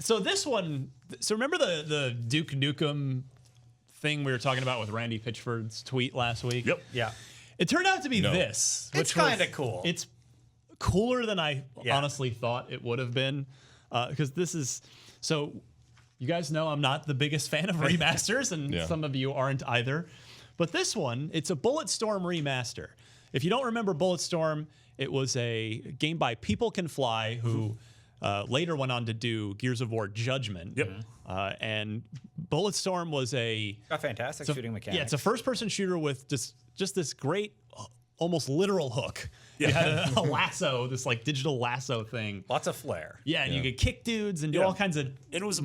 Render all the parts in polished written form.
So this one, so remember the Duke Nukem thing we were talking about with Randy Pitchford's tweet last week? Yep. Yeah. It turned out to be this. It's kind of cool. It's cooler than I honestly thought it would have been. Because this is, so you guys know I'm not the biggest fan of remasters, and some of you aren't either. But this one, it's a Bulletstorm remaster. If you don't remember Bulletstorm, it was a game by People Can Fly, who later went on to do Gears of War Judgment. Yep. And Bulletstorm was a fantastic shooting mechanic. Yeah, it's a first-person shooter with just this great, almost literal hook. You had a lasso, this like digital lasso thing. Lots of flair. Yeah, and you could kick dudes and do all kinds of. And it was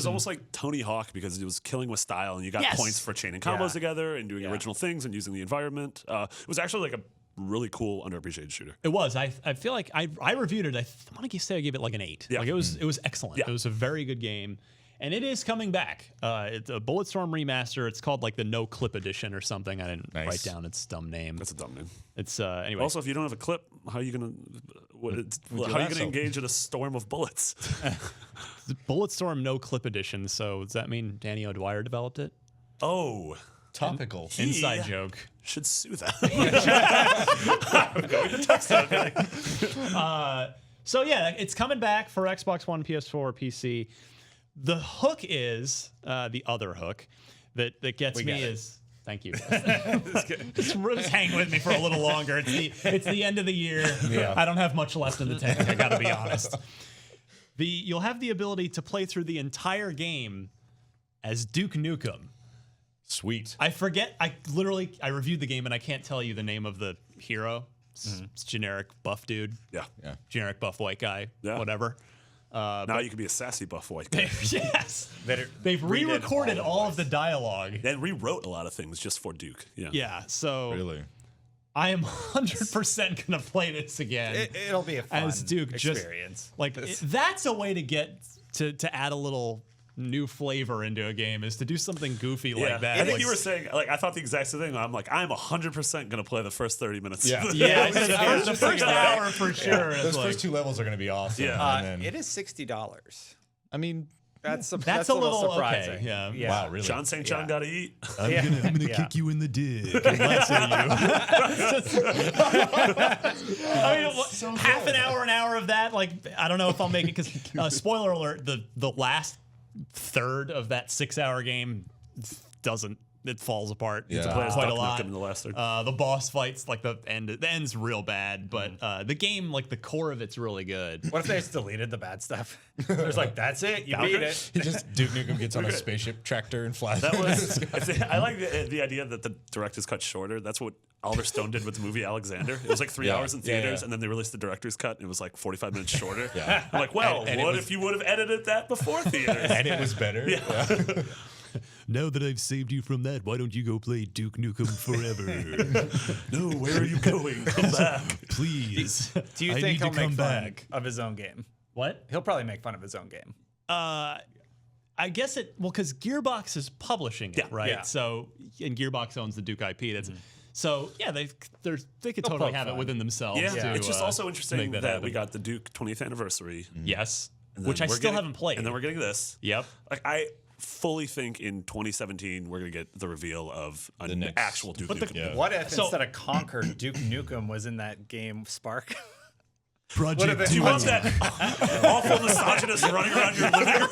almost like Tony Hawk because it was killing with style, and you got points for chaining combos together and doing original things and using the environment. It was actually like a really cool, underappreciated shooter. It was. I feel like I reviewed it. I want to say I gave it like an 8. Yeah. Like it was excellent. Yeah. It was a very good game. And it is coming back. It's a Bulletstorm remaster. It's called like the No Clip Edition or something. I didn't write down its dumb name. That's a dumb name. It's anyway. Also, if you don't have a clip, how are you gonna engage in a storm of bullets? The Bulletstorm No Clip Edition. So does that mean Danny O'Dwyer developed it? Oh, topical. Inside joke. Should sue that. I'm going to text that. So yeah, it's coming back for Xbox One, PS4, PC. The hook is the other hook that gets me is. Thank you. just hang with me for a little longer. It's the end of the year. Yeah. I don't have much left in the tank. I got to be honest. You'll have the ability to play through the entire game as Duke Nukem. Sweet. I forget. I reviewed the game and I can't tell you the name of the hero. It's generic buff dude. Yeah. Generic buff white guy. Yeah. Whatever. Now you can be a sassy buff white guy. Yes. They've re-recorded all of the dialogue. They rewrote a lot of things just for Duke. Yeah. Yeah. So Really? I am 100% going to play this again. It'll be a fun as Duke experience. That's a way to get to add a little new flavor into a game, is to do something goofy like that. I think you were saying, like, I thought the exact same thing. I'm like, I'm 100% going to play the first 30 minutes. Yeah. The first hour for sure. Those first 2 levels are going to be awesome. Yeah. It is $60. I mean, that's a little surprising. Okay. Yeah. Wow, really? John St. John got to eat. I'm gonna kick you in the dick and lasso you. I mean, half an hour of that. Like, I don't know if I'll make it because spoiler alert: the last third of that 6-hour game it falls apart. Yeah. Quite a lot. In the last third. The boss fights, like the end's real bad, but the game, like the core of it's really good. What if they just deleted the bad stuff? There's like, that's it, you beat it. Just Duke Nukem gets on a spaceship tractor and flies. That was. I like the idea that the director's cut shorter. That's what Oliver Stone did with the movie Alexander. It was like 3 hours in theaters, and then they released the director's cut, and it was like 45 minutes shorter. I'm like, well, and what if you would have edited that before theaters? And it was better. Yeah. Now that I've saved you from that, why don't you go play Duke Nukem forever? No, where are you going? Come back. Please. Do you think he'll make fun of his own game? What? He'll probably make fun of his own game. I guess because Gearbox is publishing it, right? Yeah. So, and Gearbox owns the Duke IP. That's so. Yeah, they could totally have it within themselves. Yeah, to, it's just also interesting that we happen. got the Duke 20th anniversary. Yes, and which I still haven't played. And then we're getting this. Yep. Like I fully think in 2017 we're gonna get the reveal of an actual Duke Nukem. What if instead of Conquer, Duke Nukem was in that game Spark? Project. Do you want that awful misogynist running around your living room?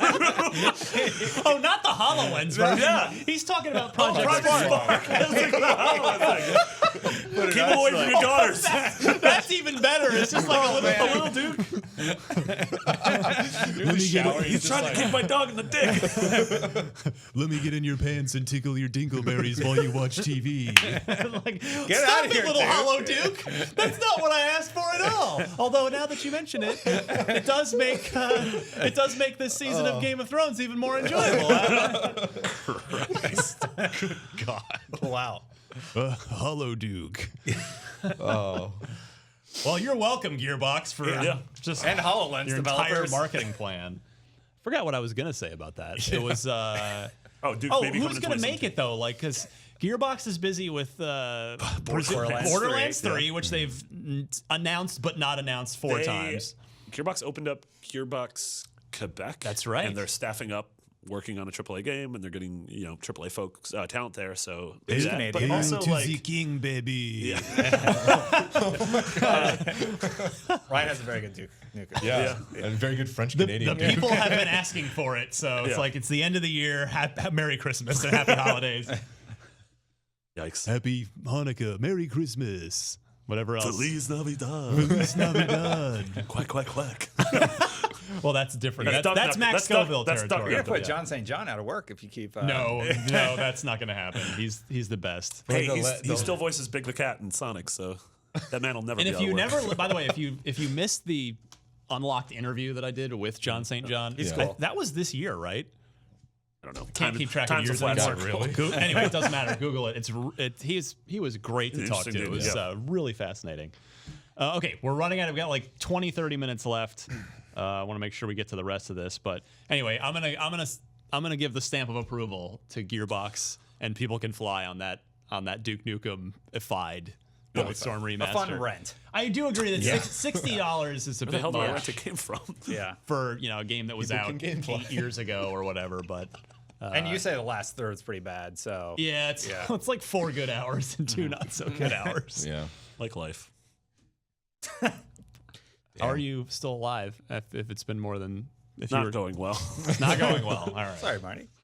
Oh, not the HoloLens version. Yeah. He's talking about Project Spark. That's like the HoloLens thing. Keep away from your daughters. That's even better. It's just like a little Duke. He's trying to kick my dog in the dick. Let me get in your pants and tickle your dingleberries while you watch TV. Like, get out of here, little Duke. hollow Duke. That's not what I asked for at all. Although now that you mention it, it does make this season of Game of Thrones even more enjoyable. Christ. Good God! Wow. Hollow Duke. Oh. Well, you're welcome, Gearbox, for just and HoloLens your developers. entire marketing plan. Forgot what I was gonna say about that. It was Duke. Maybe who's gonna make it though? Like, because Gearbox is busy with Borderlands 3, which they've announced but not announced 4 times. Gearbox opened up Gearbox Quebec. That's right. And they're staffing up, working on a AAA game, and they're getting AAA folks talent there. So there's that. But also like king, baby. Ryan has a very good Duke Nukem. Yeah. And a very good French The Canadian game. people have been asking for it, so it's like it's the end of the year. Merry Christmas and Happy Holidays. Yikes. Happy Hanukkah, Merry Christmas, whatever else. Feliz Navidad. Feliz Navidad. Quack, quack, quack. Well, that's different. That's That's, Duck Nukem. Max That's Duck- Scoville that's Duck territory. You're Nukem. gonna put John St. John out of work if you keep. No, that's not going to happen. He's the best. Hey, the he still voices Big the Cat in Sonic, so that man will never And be if out of you work. never, by the way, if you missed the unlocked interview that I did with John St. John, He's cool. that was this year, right? I don't know. Can't keep track of time's a years flat anymore. circle. Anyway, it doesn't matter. Google it. He was great to talk to. Interesting It was dude, yeah. really fascinating. Okay, we're running out. We've got like 20, 30 minutes left. I want to make sure we get to the rest of this, but anyway, I'm gonna give the stamp of approval to Gearbox, and People Can Fly on that Duke Nukem-ified Bulletstorm remaster. A fun rent. I do agree that $60 is a Where the bit hell do I rent much it came from? Yeah. for a game that was People out can game 8 years ago or whatever, but. And you say the last third's pretty bad, so. Yeah, it's like 4 good hours and 2 not so good hours. Yeah. Like life. How are you still alive if it's been more than if Not you were going well. not going well? All right. Sorry, Marty.